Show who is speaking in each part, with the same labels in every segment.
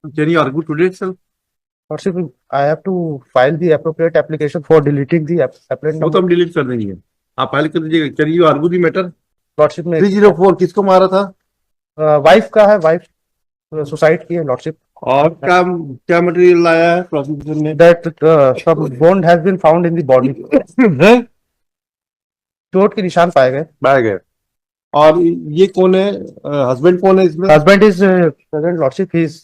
Speaker 1: Can you argue today itself?
Speaker 2: Lordship, I have to file the appropriate application for deleting the appellant
Speaker 1: वो तो
Speaker 2: number.
Speaker 1: हम delete कर देंगे, आप file कर दीजिएगा। Can you argue the matter?
Speaker 2: Lordship में
Speaker 1: 304 किसको मारा था?
Speaker 2: वाइफ का है, वाइफ सुसाइड की है लॉर्डशिप।
Speaker 1: और क्या क्या मटेरियल लाया है प्रोसिक्यूशन ने?
Speaker 2: That some bone has been found in the body. चोट के निशान पाए गए।
Speaker 1: पाए गए। और ये कौन है, हस्बैंड कौन है इसमें?
Speaker 2: Husband is present lordship, he is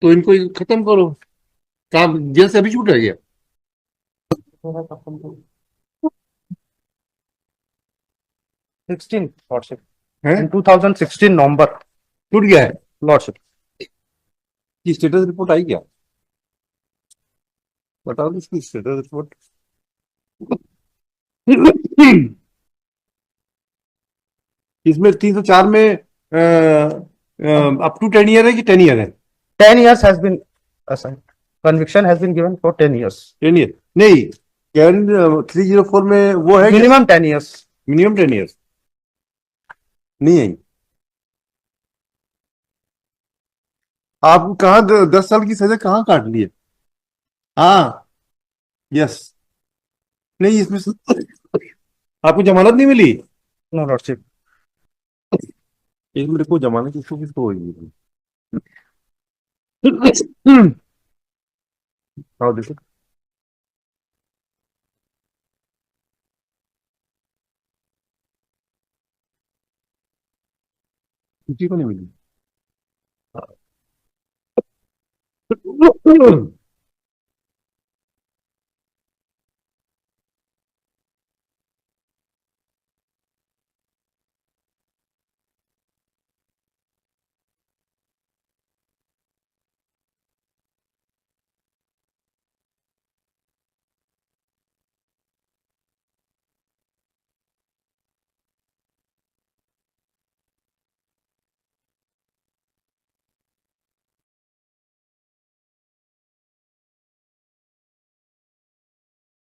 Speaker 1: तो इनको खत्म करो, काम जेल से अभी छूट है क्या?
Speaker 2: 16 लॉर्डशिप,
Speaker 1: है
Speaker 2: इन 2016 नवंबर
Speaker 1: छूट गया है?
Speaker 2: लॉर्डशिप।
Speaker 1: की स्टेटस रिपोर्ट आई क्या? बताओ तो इसकी स्टेटस रिपोर्ट। इसमें 304 में अप टू 10 ईयर है कि 10 ईयर है?
Speaker 2: 10 years has been assigned, conviction has been given for 10 years,
Speaker 1: 10 year नहीं, कैन 304 में वो है
Speaker 2: minimum 10 years।
Speaker 1: मिनिमम 10 ईयर्स नहीं है। आप कहाँ 10 साल की सजा कहाँ काट लिए? हाँ, यस, नहीं इसमें आपको जमानत नहीं मिली?
Speaker 2: No lordship.
Speaker 1: एक मिनट को जमानत किसको किसको होगी? हाँ देखो, किसी को नहीं मिली।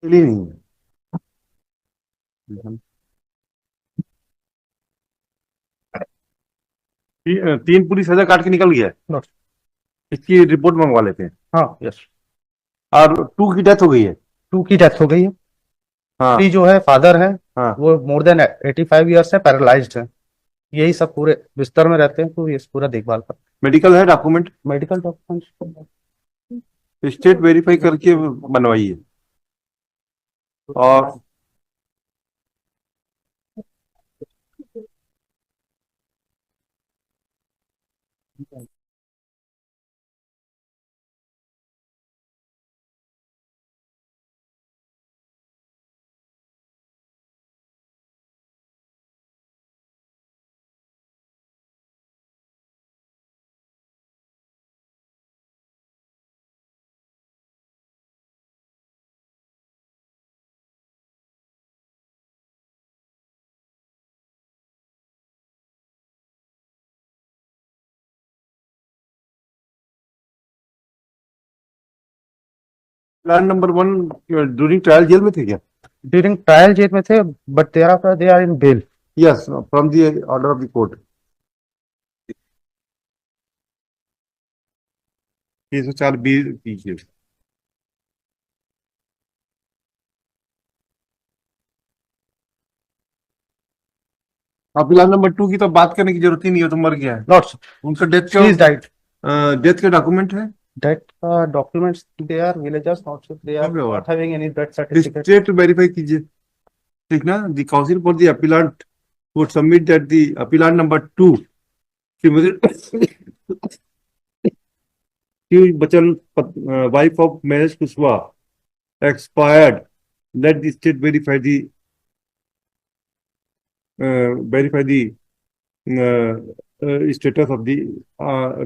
Speaker 1: मिली नहीं है। तीन पूरी सजा काट के निकल गया है।
Speaker 2: नो,
Speaker 1: इसकी रिपोर्ट मंगवा लेते हैं।
Speaker 2: हाँ यस।
Speaker 1: और 2 की डेथ हो गई है।
Speaker 2: 2 की डेथ हो गई है।
Speaker 1: हाँ
Speaker 2: 3 जो है फादर है,
Speaker 1: हाँ,
Speaker 2: वो मोर देन 85 ईयर्स है, पैरालाइज्ड है। यही सब पूरे बिस्तर में रहते हैं, तो ये पूरा देखभाल कर।
Speaker 1: मेडिकल है document,
Speaker 2: medical documents
Speaker 1: state verify करके बनवाइए। और plan number 1 during trial jail में थे क्या?
Speaker 2: ड्यूरिंग ट्रायल जेल में थे, but they are in bail.
Speaker 1: Yes, from the order of the court. 304 B कीजिए। अब प्लान नंबर 2 की तो बात करने की जरूरत ही नहीं है, तो मर गया है।
Speaker 2: नॉट,
Speaker 1: उनका death
Speaker 2: she is died.
Speaker 1: Death के डॉक्यूमेंट है।
Speaker 2: Death documents they are villagers, not they are not having any death certificate.
Speaker 1: State verify कीजिए, ठीक ना? The council for the appellant would submit that the appellant number 2, Shiv Bachchan, wife of Mahesh Kushwaha, expired. Let the state verify the status of the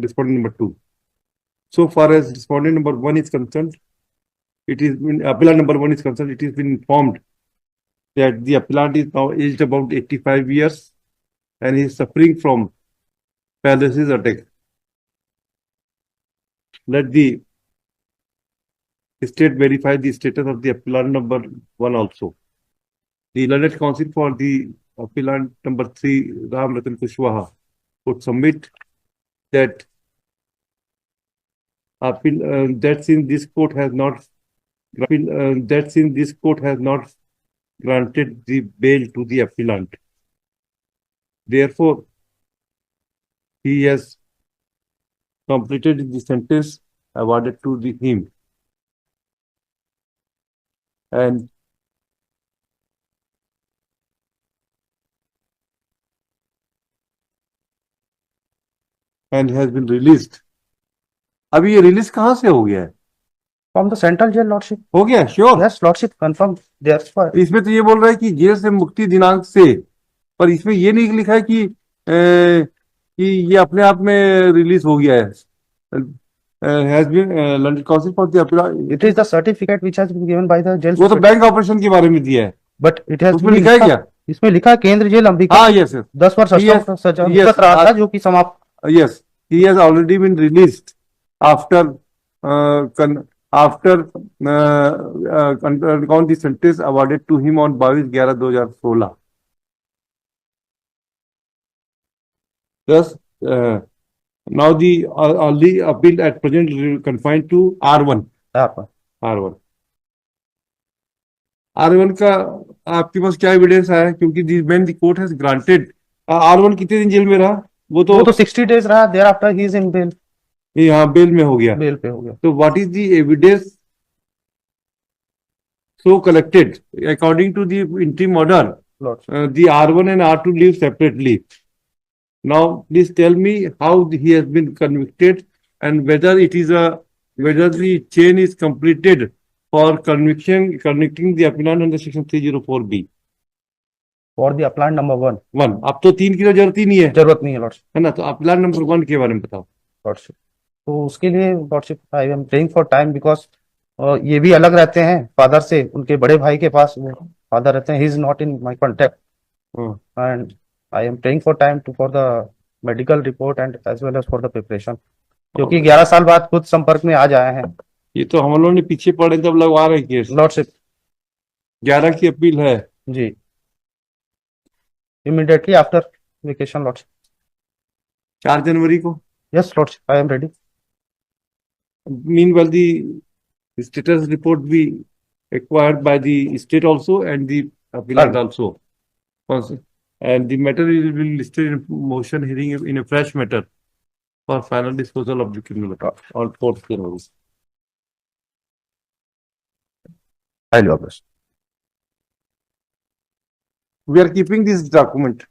Speaker 1: respondent number 2. So far as respondent number 1 is concerned, it is appellant number 1 is concerned, it has been informed that the appellant is now aged about 85 years and he is suffering from paralysis attack. Let the state verify the status of the appellant number 1 also. the learned counsel for the appellant number 3, Ram Ratan Kushwaha, would submit that that since this court has not granted the bail to the appellant, therefore he has completed the sentence awarded to him, and has been released. अभी ये release कहाँ से हो गया है?
Speaker 2: From the central jail, Lordship.
Speaker 1: हो गया sure?
Speaker 2: Yes, Lordship, confirm. Therefore,
Speaker 1: इसमें तो ये बोल रहा है कि जेल से मुक्ति दिनांक से, पर इसमें ये नहीं लिखा है कि ये अपने आप में रिलीज हो गया है. Has been London Council for the Appeal.
Speaker 2: it is the certificate which has been given by the jail.
Speaker 1: वो तो बैंक ऑपरेशन के बारे में दिया है.
Speaker 2: But it has
Speaker 1: उसमें
Speaker 2: been
Speaker 1: लिखा है क्या?
Speaker 2: इसमें लिखा है केंद्र जेल अंबिका.
Speaker 1: हाँ यस
Speaker 2: 10 वर्ष सजा भुगत रहा था जो कि समाप्त.
Speaker 1: Yes, he has already been released after count the sentence awarded to him on 22/11/2016. Thus, now the only appeal at present confined to R1. R1 का आपके पास क्या एविडेंस आया? क्योंकि when the court has granted, R1 कितने दिन jail में रहा? वो तो
Speaker 2: 60 days रहा. Thereafter he is in bail.
Speaker 1: यहाँ बेल में हो गया.
Speaker 2: बेल पे हो गया.
Speaker 1: तो what is the evidence so collected according to the interim order? The R1 and R2 live separately. Now please tell me how he has been convicted and whether the chain is completed for convicting the appellant under section 304B.
Speaker 2: For the appellant number 1.
Speaker 1: अब तो 3 की तो जरूरत ही नहीं है.
Speaker 2: जरूरत नहीं है लॉर्डशिप.
Speaker 1: है ना? तो appellant number 1 के बारे में बताओ
Speaker 2: लॉर्डशिप. तो उसके लिए lordship I am praying for time because ये भी अलग रहते हैं फादर से. उनके बड़े भाई के पास वो फादर रहते हैं. He is not in my contact and I am praying for time to for the medical report and as well as for the preparation, क्योंकि 11 साल बाद खुद संपर्क में आ जाए हैं.
Speaker 1: ये तो हम लोगों ने पीछे पड़े तब लगवा रहे केस.
Speaker 2: लॉर्डशिप
Speaker 1: 11 की अपील है
Speaker 2: जी. Immediately after vacation lordship.
Speaker 1: 4 जनवरी को.
Speaker 2: Yes lordship I am ready.
Speaker 1: Meanwhile, the status report be acquired by the state also and the appellant also. And the matter will be listed in motion hearing in a fresh matter for final disposal of the criminal record on 4th January.
Speaker 2: Highly obvious.
Speaker 1: We are keeping this document